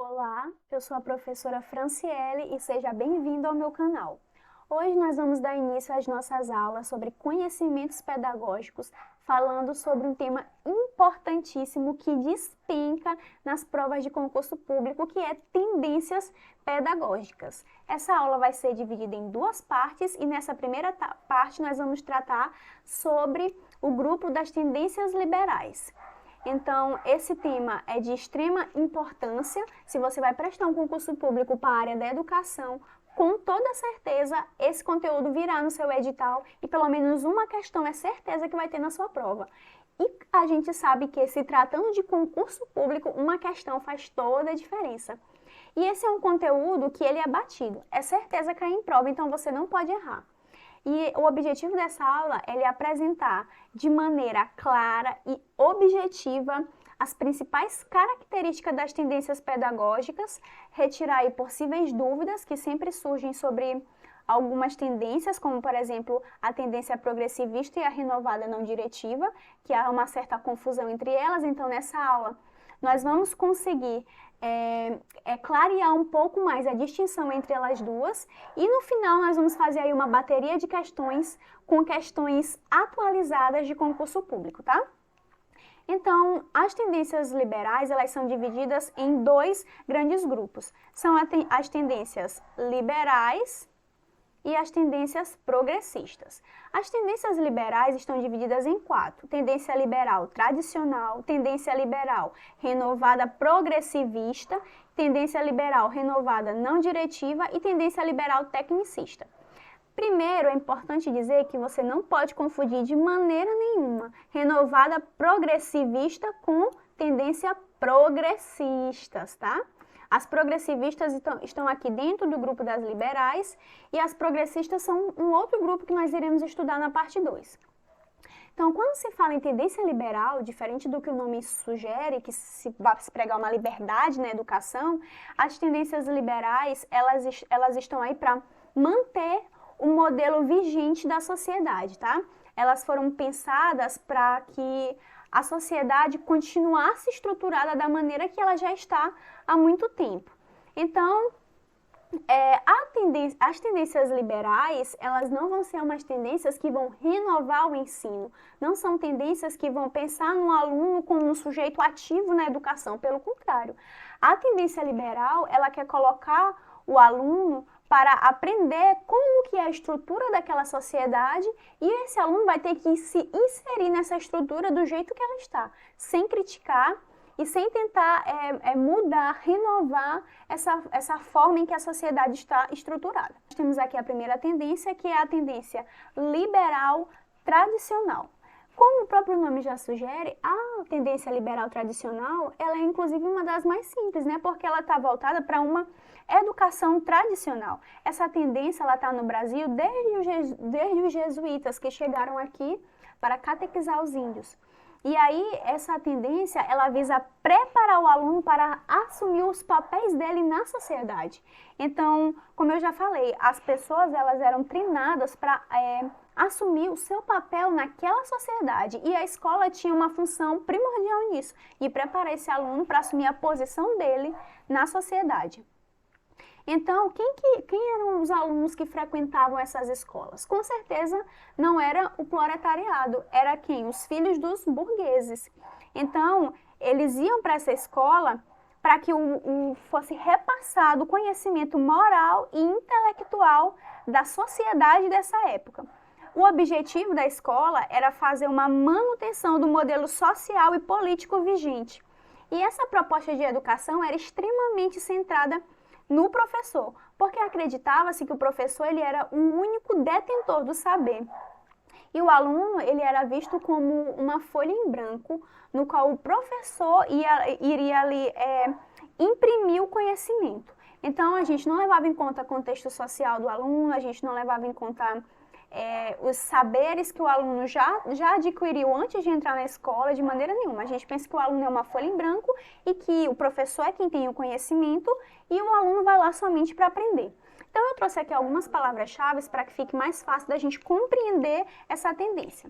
Olá, eu sou a professora Franciele e seja bem-vindo ao meu canal. Hoje nós vamos dar início às nossas aulas sobre conhecimentos pedagógicos, falando sobre um tema importantíssimo que despenca nas provas de concurso público, que é tendências pedagógicas. Essa aula vai ser dividida em duas partes e nessa primeira parte nós vamos tratar sobre o grupo das tendências liberais. Então, esse tema é de extrema importância. Se você vai prestar um concurso público para a área da educação, com toda certeza esse conteúdo virá no seu edital e pelo menos uma questão é certeza que vai ter na sua prova. E a gente sabe que, se tratando de concurso público, uma questão faz toda a diferença. E esse é um conteúdo que ele é batido, é certeza cair em prova, então você não pode errar. E o objetivo dessa aula é apresentar de maneira clara e objetiva as principais características das tendências pedagógicas, retirar aí possíveis dúvidas que sempre surgem sobre algumas tendências, como por exemplo a tendência progressivista e a renovada não diretiva, que há uma certa confusão entre elas. Então nessa aula nós vamos conseguir clarear um pouco mais a distinção entre elas duas e no final nós vamos fazer aí uma bateria de questões com questões atualizadas de concurso público, tá? Então, as tendências liberais, elas são divididas em dois grandes grupos. São as tendências liberais e as tendências progressistas. As tendências liberais estão divididas em quatro: tendência liberal tradicional, tendência liberal renovada progressivista, tendência liberal renovada não diretiva e tendência liberal tecnicista. Primeiro, é importante dizer que você não pode confundir de maneira nenhuma renovada progressivista com tendência progressistas, tá? As progressivistas estão aqui dentro do grupo das liberais e as progressistas são um outro grupo que nós iremos estudar na parte 2. Então, quando se fala em tendência liberal, diferente do que o nome sugere, que se vai se pregar uma liberdade na educação, as tendências liberais, elas estão aí para manter o modelo vigente da sociedade, tá? Elas foram pensadas para que a sociedade continuasse estruturada da maneira que ela já está há muito tempo. Então, as tendências liberais, elas não vão ser umas tendências que vão renovar o ensino, não são tendências que vão pensar no aluno como um sujeito ativo na educação, pelo contrário. A tendência liberal, ela quer colocar o aluno para aprender como que é a estrutura daquela sociedade e esse aluno vai ter que se inserir nessa estrutura do jeito que ela está, sem criticar e sem tentar mudar, renovar essa forma em que a sociedade está estruturada. Nós temos aqui a primeira tendência, que é a tendência liberal tradicional. Como o próprio nome já sugere, a tendência liberal tradicional, ela é inclusive uma das mais simples, né? Porque ela está voltada para uma educação tradicional. Essa tendência, ela está no Brasil desde os jesuítas que chegaram aqui para catequizar os índios. E aí, essa tendência, ela visa preparar o aluno para assumir os papéis dele na sociedade. Então, como eu já falei, as pessoas, elas eram treinadas para assumir o seu papel naquela sociedade. E a escola tinha uma função primordial nisso, de preparar esse aluno para assumir a posição dele na sociedade. Então, quem eram os alunos que frequentavam essas escolas? Com certeza não era o proletariado, era quem? Os filhos dos burgueses. Então, eles iam para essa escola para que fosse repassado o conhecimento moral e intelectual da sociedade dessa época. O objetivo da escola era fazer uma manutenção do modelo social e político vigente. E essa proposta de educação era extremamente centrada no professor, porque acreditava-se que o professor ele era o único detentor do saber. E o aluno ele era visto como uma folha em branco, no qual o professor iria ali imprimir o conhecimento. Então, a gente não levava em conta o contexto social do aluno, a gente não levava em conta os saberes que o aluno já adquiriu antes de entrar na escola, de maneira nenhuma. A gente pensa que o aluno é uma folha em branco e que o professor é quem tem o conhecimento e o aluno vai lá somente para aprender. Então, eu trouxe aqui algumas palavras-chave para que fique mais fácil da gente compreender essa tendência.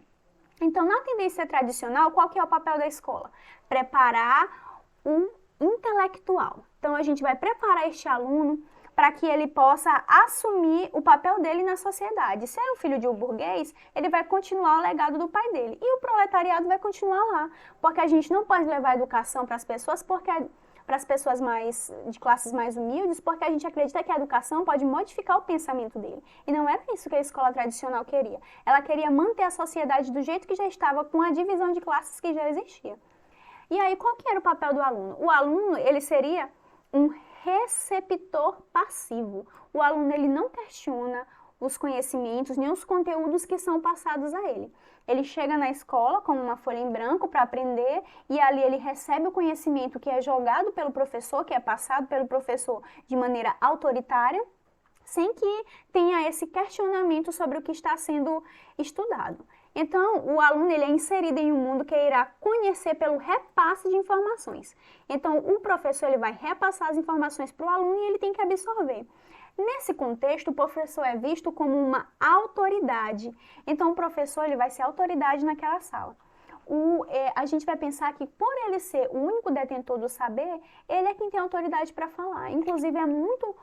Então, na tendência tradicional, qual que é o papel da escola? Preparar um intelectual. Então, a gente vai preparar este aluno para que ele possa assumir o papel dele na sociedade. Se é um filho de um burguês, ele vai continuar o legado do pai dele. E o proletariado vai continuar lá, porque a gente não pode levar a educação para as pessoas, para as pessoas de classes mais humildes, porque a gente acredita que a educação pode modificar o pensamento dele. E não era isso que a escola tradicional queria. Ela queria manter a sociedade do jeito que já estava, com a divisão de classes que já existia. E aí, qual que era o papel do aluno? O aluno, ele seria um receptor passivo. O aluno, ele não questiona os conhecimentos, nem os conteúdos que são passados a ele. Ele chega na escola com uma folha em branco para aprender e ali ele recebe o conhecimento que é jogado pelo professor, que é passado pelo professor de maneira autoritária, sem que tenha esse questionamento sobre o que está sendo estudado. Então, o aluno ele é inserido em um mundo que irá conhecer pelo repasse de informações. Então, o professor ele vai repassar as informações para o aluno e ele tem que absorver. Nesse contexto, o professor é visto como uma autoridade. Então, o professor ele vai ser autoridade naquela sala. A gente vai pensar que, por ele ser o único detentor do saber, ele é quem tem autoridade para falar. Inclusive, é muito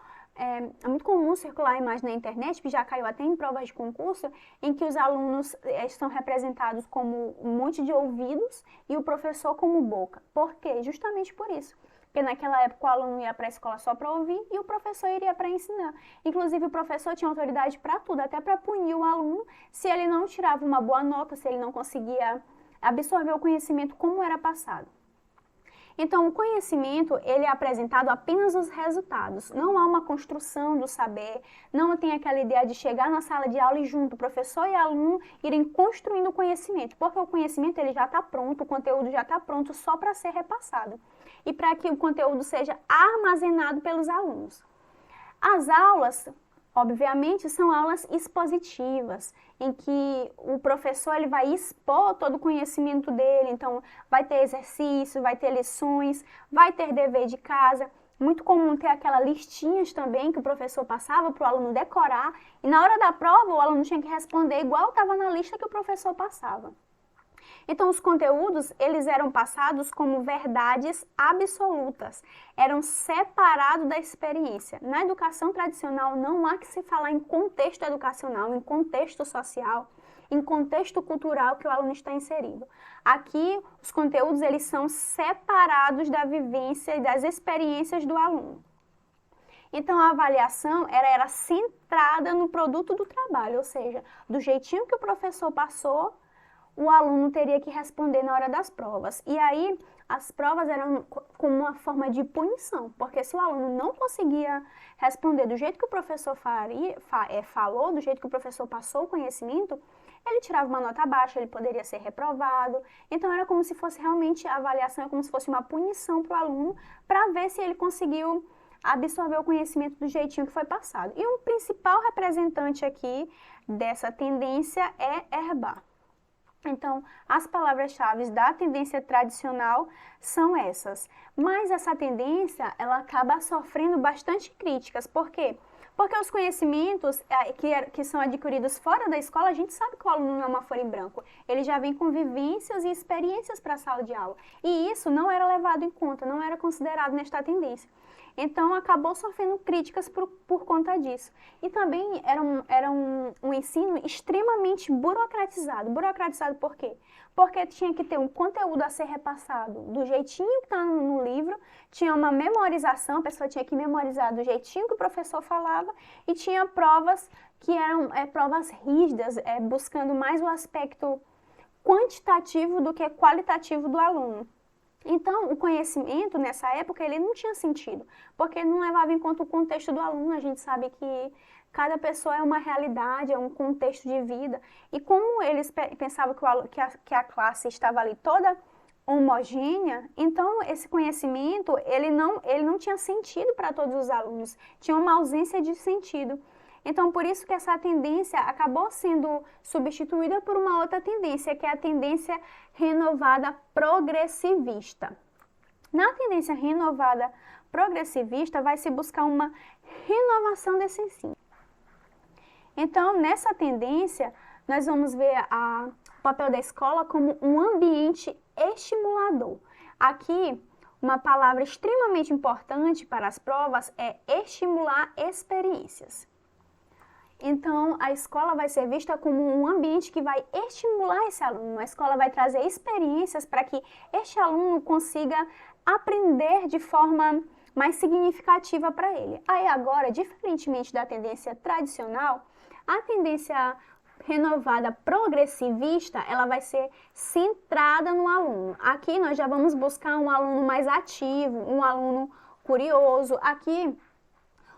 comum circular a imagem na internet, que já caiu até em provas de concurso, em que os alunos estão representados como um monte de ouvidos e o professor como boca. Por quê? Justamente por isso. Porque naquela época o aluno ia para a escola só para ouvir e o professor iria para ensinar. Inclusive o professor tinha autoridade para tudo, até para punir o aluno se ele não tirava uma boa nota, se ele não conseguia absorver o conhecimento como era passado. Então, o conhecimento, ele é apresentado apenas os resultados. Não há uma construção do saber, não tem aquela ideia de chegar na sala de aula e junto, professor e aluno, irem construindo o conhecimento. Porque o conhecimento, ele já está pronto, o conteúdo já está pronto só para ser repassado. E para que o conteúdo seja armazenado pelos alunos. As aulas, obviamente, são aulas expositivas, em que o professor ele vai expor todo o conhecimento dele, então vai ter exercício, vai ter lições, vai ter dever de casa. Muito comum ter aquelas listinhas também que o professor passava para o aluno decorar, e na hora da prova o aluno tinha que responder igual estava na lista que o professor passava. Então, os conteúdos, eles eram passados como verdades absolutas, eram separados da experiência. Na educação tradicional, não há que se falar em contexto educacional, em contexto social, em contexto cultural que o aluno está inserido. Aqui, os conteúdos, eles são separados da vivência e das experiências do aluno. Então, a avaliação era centrada no produto do trabalho, ou seja, do jeitinho que o professor passou, o aluno teria que responder na hora das provas. E aí, as provas eram como uma forma de punição, porque se o aluno não conseguia responder do jeito que o professor falou, do jeito que o professor passou o conhecimento, ele tirava uma nota baixa, ele poderia ser reprovado. Então, era como se fosse realmente, a avaliação é como se fosse uma punição para o aluno, para ver se ele conseguiu absorver o conhecimento do jeitinho que foi passado. E um principal representante aqui dessa tendência é Erbar. Então, as palavras-chave da tendência tradicional são essas. Mas essa tendência, ela acaba sofrendo bastante críticas. Por quê? Porque os conhecimentos que são adquiridos fora da escola, a gente sabe que o aluno não é uma folha em branco. Ele já vem com vivências e experiências para a sala de aula. E isso não era levado em conta, não era considerado nesta tendência. Então, acabou sofrendo críticas por conta disso. E também era um ensino extremamente burocratizado. Burocratizado por quê? Porque tinha que ter um conteúdo a ser repassado do jeitinho que está no livro, tinha uma memorização, a pessoa tinha que memorizar do jeitinho que o professor falava, e tinha provas que eram provas rígidas, buscando mais o aspecto quantitativo do que qualitativo do aluno. Então, o conhecimento, nessa época, ele não tinha sentido, porque ele não levava em conta o contexto do aluno. A gente sabe que cada pessoa é uma realidade, é um contexto de vida. E como eles pensavam que a classe estava ali toda homogênea, então esse conhecimento, ele não tinha sentido para todos os alunos, tinha uma ausência de sentido. Então, por isso que essa tendência acabou sendo substituída por uma outra tendência, que é a tendência renovada progressivista. Na tendência renovada progressivista, vai se buscar uma renovação desse ensino. Então, nessa tendência, nós vamos ver o papel da escola como um ambiente estimulador. Aqui, uma palavra extremamente importante para as provas é estimular experiências. Então, a escola vai ser vista como um ambiente que vai estimular esse aluno. A escola vai trazer experiências para que este aluno consiga aprender de forma mais significativa para ele. Aí agora, diferentemente da tendência tradicional, a tendência renovada progressivista, ela vai ser centrada no aluno. Aqui nós já vamos buscar um aluno mais ativo, um aluno curioso. Aqui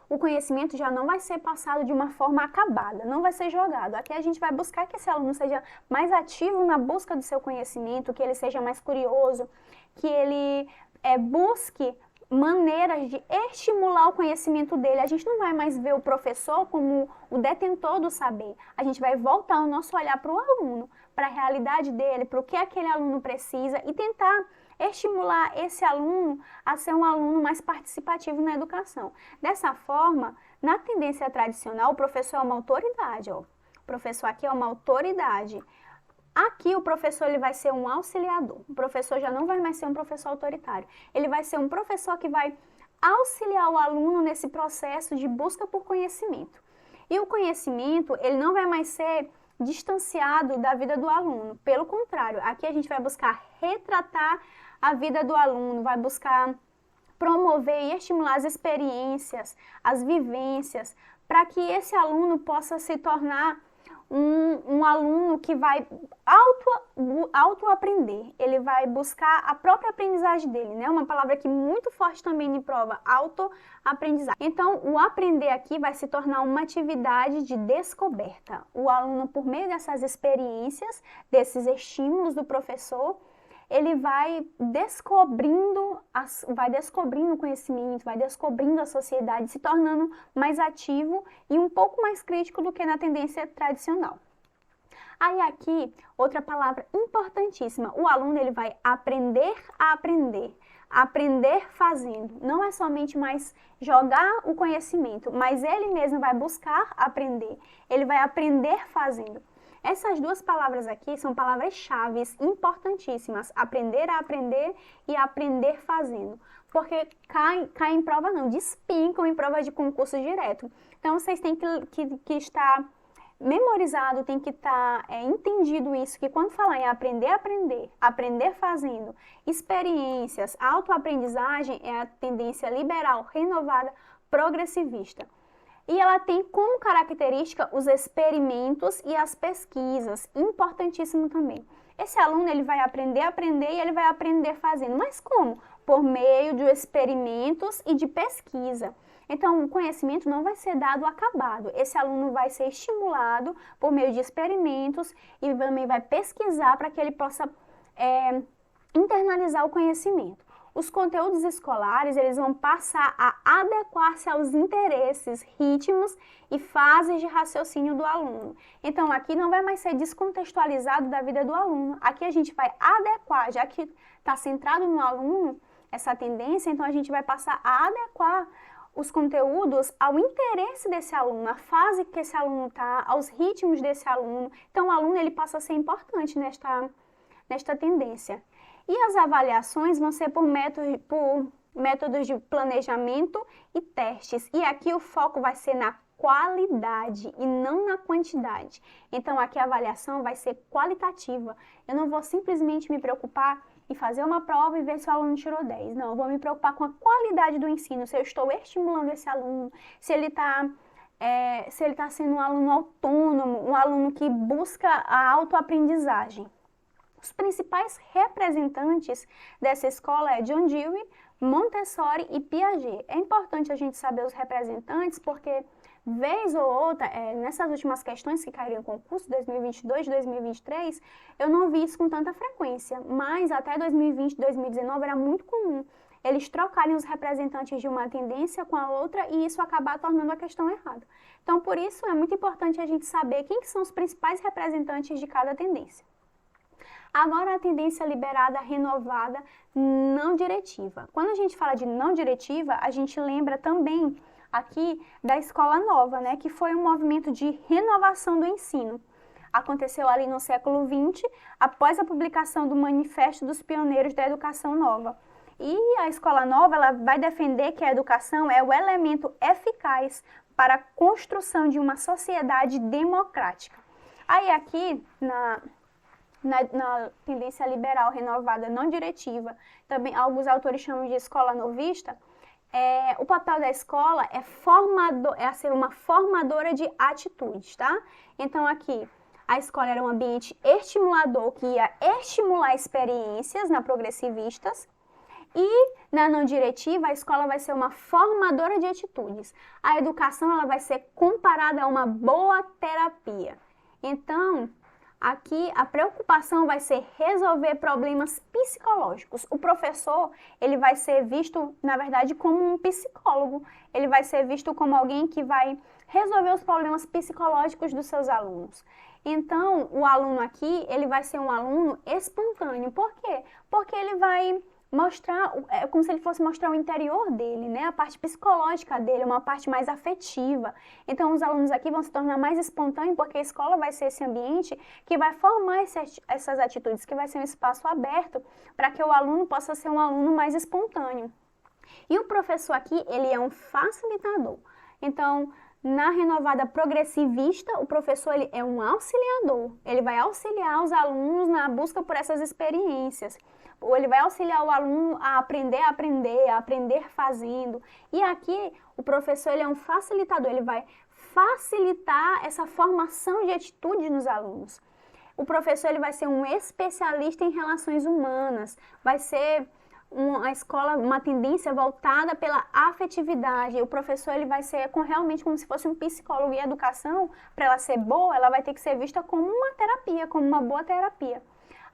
o conhecimento já não vai ser passado de uma forma acabada, não vai ser jogado. Aqui a gente vai buscar que esse aluno seja mais ativo na busca do seu conhecimento, que ele seja mais curioso, que ele busque maneiras de estimular o conhecimento dele. A gente não vai mais ver o professor como o detentor do saber. A gente vai voltar o nosso olhar para o aluno, para a realidade dele, para o que aquele aluno precisa e tentar estimular esse aluno a ser um aluno mais participativo na educação. Dessa forma, na tendência tradicional, o professor é uma autoridade. Ó. O professor aqui é uma autoridade. Aqui o professor ele vai ser um auxiliador. O professor já não vai mais ser um professor autoritário. Ele vai ser um professor que vai auxiliar o aluno nesse processo de busca por conhecimento. E o conhecimento, ele não vai mais ser distanciado da vida do aluno. Pelo contrário, aqui a gente vai buscar retratar a vida do aluno, vai buscar promover e estimular as experiências, as vivências, para que esse aluno possa se tornar um aluno que vai autoaprender, ele vai buscar a própria aprendizagem dele, né? Uma palavra que muito forte também em prova, autoaprendizagem. Então, o aprender aqui vai se tornar uma atividade de descoberta. O aluno, por meio dessas experiências, desses estímulos do professor, ele vai descobrindo o conhecimento, vai descobrindo a sociedade, se tornando mais ativo e um pouco mais crítico do que na tendência tradicional. Aí aqui, outra palavra importantíssima, o aluno ele vai aprender a aprender fazendo. Não é somente mais jogar o conhecimento, mas ele mesmo vai buscar aprender, ele vai aprender fazendo. Essas duas palavras aqui são palavras-chave importantíssimas, aprender a aprender e aprender fazendo, porque cai em prova não, despencam em prova de concurso direto. Então, vocês têm que estar memorizado, tem que estar entendido isso, que quando falar em aprender a aprender, aprender fazendo, experiências, autoaprendizagem é a tendência liberal, renovada, progressivista. E ela tem como característica os experimentos e as pesquisas, importantíssimo também. Esse aluno ele vai aprender a aprender e ele vai aprender fazendo, mas como? Por meio de experimentos e de pesquisa. Então, o conhecimento não vai ser dado acabado. Esse aluno vai ser estimulado por meio de experimentos e também vai pesquisar para que ele possa internalizar o conhecimento. Os conteúdos escolares, eles vão passar a adequar-se aos interesses, ritmos e fases de raciocínio do aluno. Então, aqui não vai mais ser descontextualizado da vida do aluno. Aqui a gente vai adequar, já que está centrado no aluno, essa tendência, então a gente vai passar a adequar os conteúdos ao interesse desse aluno, à fase que esse aluno está, aos ritmos desse aluno. Então, o aluno ele passa a ser importante nesta tendência. E as avaliações vão ser por métodos de planejamento e testes. E aqui o foco vai ser na qualidade e não na quantidade. Então, aqui a avaliação vai ser qualitativa. Eu não vou simplesmente me preocupar em fazer uma prova e ver se o aluno tirou 10. Não, eu vou me preocupar com a qualidade do ensino, se eu estou estimulando esse aluno, se ele está sendo um aluno autônomo, um aluno que busca a autoaprendizagem. Os principais representantes dessa escola é John Dewey, Montessori e Piaget. É importante a gente saber os representantes porque, vez ou outra, nessas últimas questões que caíram em concurso, 2022 e 2023, eu não vi isso com tanta frequência, mas até 2020 e 2019 era muito comum eles trocarem os representantes de uma tendência com a outra e isso acabar tornando a questão errada. Então, por isso, é muito importante a gente saber quem que são os principais representantes de cada tendência. Agora, a tendência liberada, renovada, não diretiva. Quando a gente fala de não diretiva, a gente lembra também aqui da Escola Nova, né, que foi um movimento de renovação do ensino. Aconteceu ali no século XX, após a publicação do Manifesto dos Pioneiros da Educação Nova. E a escola nova, ela vai defender que a educação é o elemento eficaz para a construção de uma sociedade democrática. Aí aqui, na tendência liberal renovada não diretiva, também alguns autores chamam de escola novista, o papel da escola é ser uma formadora de atitudes, tá? Então aqui, a escola era um ambiente estimulador que ia estimular experiências na progressivistas, e na não diretiva, a escola vai ser uma formadora de atitudes. A educação ela vai ser comparada a uma boa terapia. Então, aqui a preocupação vai ser resolver problemas psicológicos. O professor, ele vai ser visto, na verdade, como um psicólogo. Ele vai ser visto como alguém que vai resolver os problemas psicológicos dos seus alunos. Então, o aluno aqui, ele vai ser um aluno espontâneo. Por quê? Porque ele vai mostrar, é como se ele fosse mostrar o interior dele, né? A parte psicológica dele, uma parte mais afetiva. Então, os alunos aqui vão se tornar mais espontâneos, porque a escola vai ser esse ambiente que vai formar essas atitudes, que vai ser um espaço aberto para que o aluno possa ser um aluno mais espontâneo. E o professor aqui, ele é um facilitador. Então, na renovada progressivista, o professor ele é um auxiliador. Ele vai auxiliar os alunos na busca por essas experiências. Ou ele vai auxiliar o aluno a aprender fazendo. E aqui, o professor ele é um facilitador, ele vai facilitar essa formação de atitudes nos alunos. O professor ele vai ser um especialista em relações humanas, vai ser uma escola, uma tendência voltada pela afetividade. O professor ele vai ser realmente como se fosse um psicólogo. E a educação, para ela ser boa, ela vai ter que ser vista como uma terapia, como uma boa terapia.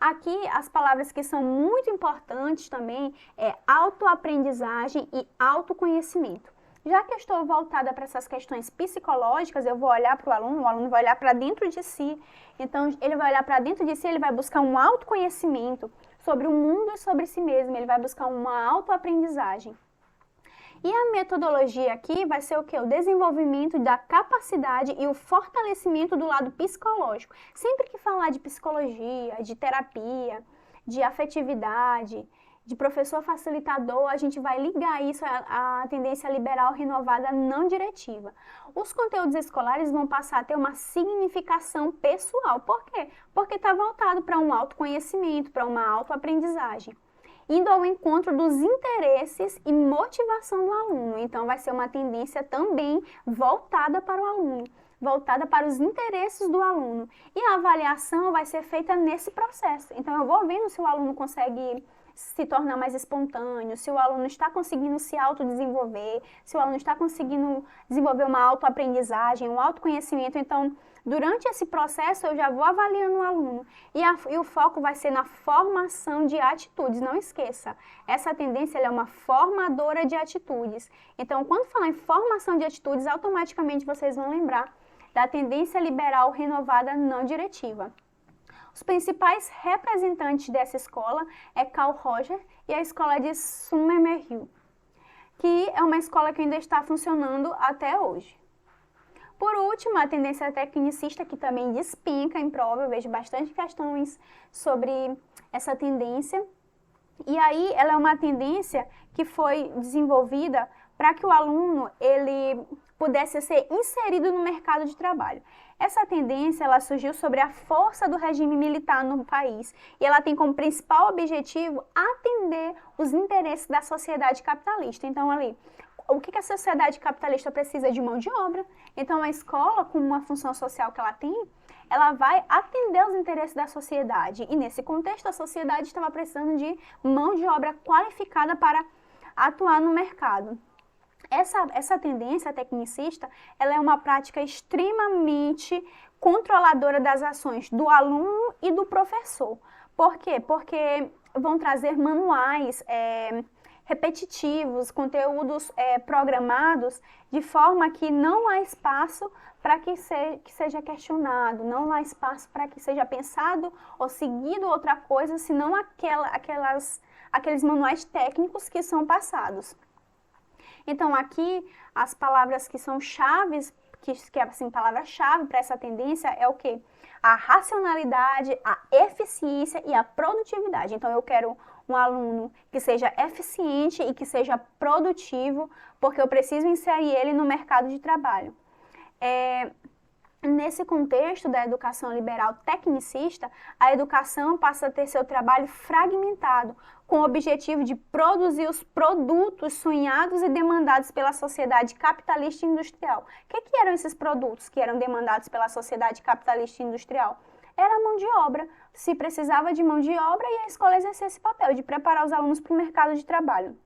Aqui, as palavras que são muito importantes também é autoaprendizagem e autoconhecimento. Já que eu estou voltada para essas questões psicológicas, eu vou olhar para o aluno vai olhar para dentro de si. Então, ele vai olhar para dentro de si, ele vai buscar um autoconhecimento sobre o mundo e sobre si mesmo, ele vai buscar uma autoaprendizagem. E a metodologia aqui vai ser o quê? O desenvolvimento da capacidade e o fortalecimento do lado psicológico. Sempre que falar de psicologia, de terapia, de afetividade, de professor facilitador, a gente vai ligar isso à tendência liberal renovada não diretiva. Os conteúdos escolares vão passar a ter uma significação pessoal. Por quê? Porque está voltado para um autoconhecimento, para uma autoaprendizagem, indo ao encontro dos interesses e motivação do aluno. Então, vai ser uma tendência também voltada para o aluno, voltada para os interesses do aluno. E a avaliação vai ser feita nesse processo. Então, eu vou vendo se o aluno consegue se tornar mais espontâneo, se o aluno está conseguindo se autodesenvolver, se o aluno está conseguindo desenvolver uma autoaprendizagem, um autoconhecimento. Então, durante esse processo, eu já vou avaliando o aluno. E o foco vai ser na formação de atitudes. Não esqueça, essa tendência é uma formadora de atitudes. Então, quando falar em formação de atitudes, automaticamente vocês vão lembrar da tendência liberal renovada não diretiva. Os principais representantes dessa escola é Carl Roger e a escola de Summerhill, que é uma escola que ainda está funcionando até hoje. Por último, a tendência tecnicista, que também despenca em prova, eu vejo bastante questões sobre essa tendência. E aí, ela é uma tendência que foi desenvolvida para que o aluno ele pudesse ser inserido no mercado de trabalho. Essa tendência ela surgiu sobre a força do regime militar no país e ela tem como principal objetivo atender os interesses da sociedade capitalista. Então, ali, o que a sociedade capitalista precisa de mão de obra? Então, a escola, com uma função social que ela tem, ela vai atender os interesses da sociedade. E nesse contexto, a sociedade estava precisando de mão de obra qualificada para atuar no mercado. Essa tendência tecnicista, ela é uma prática extremamente controladora das ações do aluno e do professor. Por quê? Porque vão trazer manuais repetitivos, conteúdos programados, de forma que não há espaço para que seja questionado, não há espaço para que seja pensado ou seguido outra coisa, senão aqueles manuais técnicos que são passados. Então, aqui, as palavras que são chaves, que é assim, palavra-chave para essa tendência é o quê? A racionalidade, a eficiência e a produtividade. Então, eu quero um aluno que seja eficiente e que seja produtivo, porque eu preciso inserir ele no mercado de trabalho. Nesse contexto da educação liberal tecnicista, a educação passa a ter seu trabalho fragmentado, com o objetivo de produzir os produtos sonhados e demandados pela sociedade capitalista e industrial. O que eram esses produtos que eram demandados pela sociedade capitalista e industrial? Era a mão de obra. Se precisava de mão de obra, e a escola exercia esse papel de preparar os alunos para o mercado de trabalho.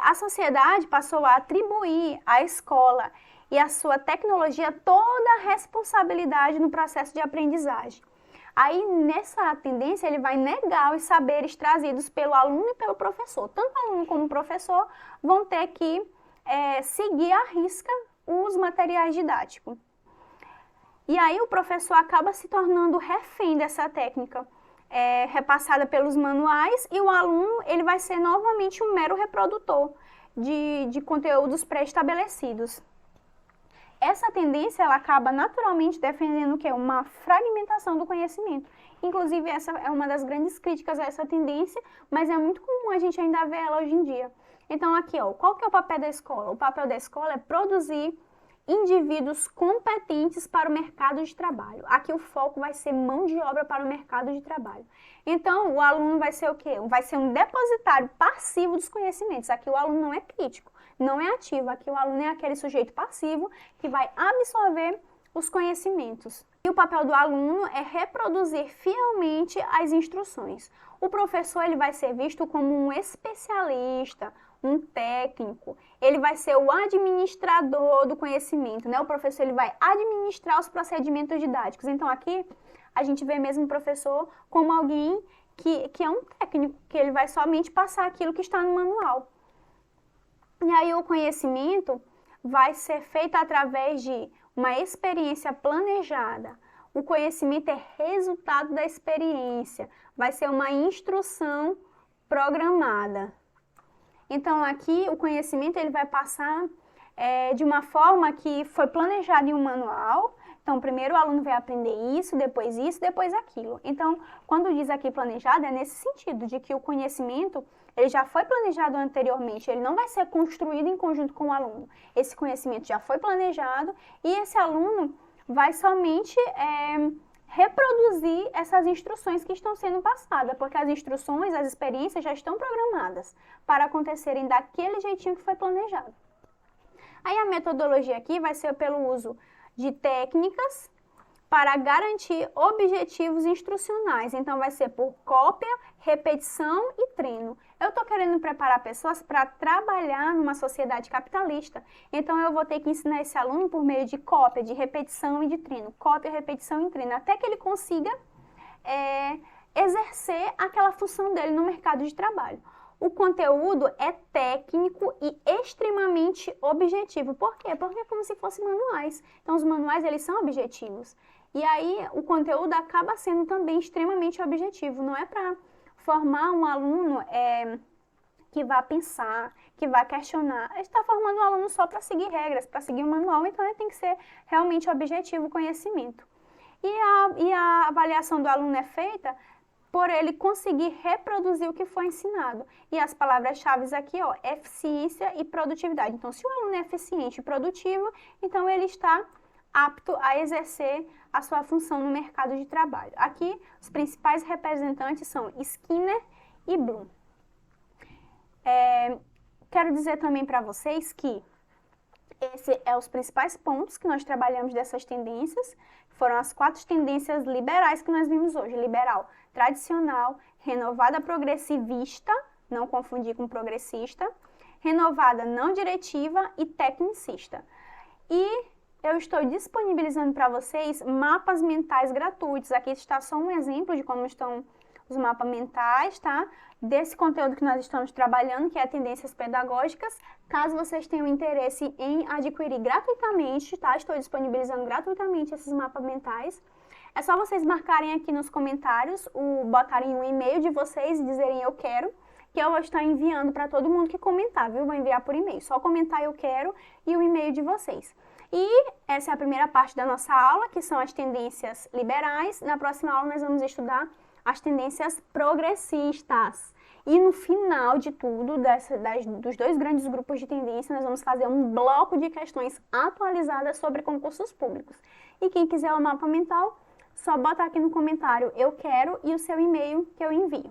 A sociedade passou a atribuir à escola e à sua tecnologia toda a responsabilidade no processo de aprendizagem. Aí, nessa tendência, ele vai negar os saberes trazidos pelo aluno e pelo professor. Tanto o aluno como o professor vão ter que seguir à risca os materiais didáticos. E aí o professor acaba se tornando refém dessa técnica repassada pelos manuais, e o aluno ele vai ser novamente um mero reprodutor de conteúdos pré-estabelecidos. Essa tendência ela acaba naturalmente defendendo o quê? Uma fragmentação do conhecimento. Inclusive, essa é uma das grandes críticas a essa tendência, mas é muito comum a gente ainda ver ela hoje em dia. Então, aqui, qual que é o papel da escola? O papel da escola é produzir indivíduos competentes para o mercado de trabalho. Aqui o foco vai ser mão de obra para o mercado de trabalho. Então, o aluno vai ser o quê? Vai ser um depositário passivo dos conhecimentos. Aqui o aluno não é crítico, não é ativo. Aqui o aluno é aquele sujeito passivo que vai absorver os conhecimentos. E o papel do aluno é reproduzir fielmente as instruções. O professor ele vai ser visto como um especialista, um técnico, ele vai ser o administrador do conhecimento, né? O professor ele vai administrar os procedimentos didáticos. Então aqui a gente vê mesmo o professor como alguém que é um técnico, que ele vai somente passar aquilo que está no manual. E aí o conhecimento vai ser feito através de uma experiência planejada. O conhecimento é resultado da experiência, vai ser uma instrução programada. Então, aqui, o conhecimento ele vai passar de uma forma que foi planejada em um manual. Então, primeiro o aluno vai aprender isso, depois aquilo. Então, quando diz aqui planejado, é nesse sentido, de que o conhecimento ele já foi planejado anteriormente, ele não vai ser construído em conjunto com o aluno. Esse conhecimento já foi planejado e esse aluno vai somente reproduzir essas instruções que estão sendo passadas, porque as instruções, as experiências já estão programadas para acontecerem daquele jeitinho que foi planejado. Aí a metodologia aqui vai ser pelo uso de técnicas para garantir objetivos instrucionais. Então vai ser por cópia, repetição e treino. Eu estou querendo preparar pessoas para trabalhar numa sociedade capitalista. Então eu vou ter que ensinar esse aluno por meio de cópia, de repetição e de treino. Cópia, repetição e treino, até que ele consiga exercer aquela função dele no mercado de trabalho. O conteúdo é técnico e extremamente objetivo. Por quê? Porque é como se fossem manuais. Então, os manuais, eles são objetivos. E aí, o conteúdo acaba sendo também extremamente objetivo. Não é para formar um aluno que vá pensar, que vá questionar. A gente está formando um aluno só para seguir regras, para seguir o manual. Então, ele tem que ser realmente objetivo o conhecimento. E a avaliação do aluno é feita por ele conseguir reproduzir o que foi ensinado. E as palavras-chave aqui, eficiência e produtividade. Então, se o aluno é eficiente e produtivo, então ele está apto a exercer a sua função no mercado de trabalho. Aqui, os principais representantes são Skinner e Bloom. Quero dizer também para vocês que esses são os principais pontos que nós trabalhamos dessas tendências. Foram as 4 tendências liberais que nós vimos hoje. Liberal tradicional, renovada progressivista, não confundir com progressista, renovada não diretiva e tecnicista. E eu estou disponibilizando para vocês mapas mentais gratuitos. Aqui está só um exemplo de como estão os mapas mentais, tá? Desse conteúdo que nós estamos trabalhando, que é tendências pedagógicas. Caso vocês tenham interesse em adquirir gratuitamente, tá? Estou disponibilizando gratuitamente esses mapas mentais. É só vocês marcarem aqui nos comentários, botarem um e-mail de vocês e dizerem eu quero, que eu vou estar enviando para todo mundo que comentar, viu? Vou enviar por e-mail. Só comentar eu quero e o e-mail de vocês. E essa é a primeira parte da nossa aula, que são as tendências liberais. Na próxima aula nós vamos estudar as tendências progressistas. E no final de tudo, dos dois grandes grupos de tendência, nós vamos fazer um bloco de questões atualizadas sobre concursos públicos. E quem quiser o mapa mental, só bota aqui no comentário "eu quero" e o seu e-mail que eu envio.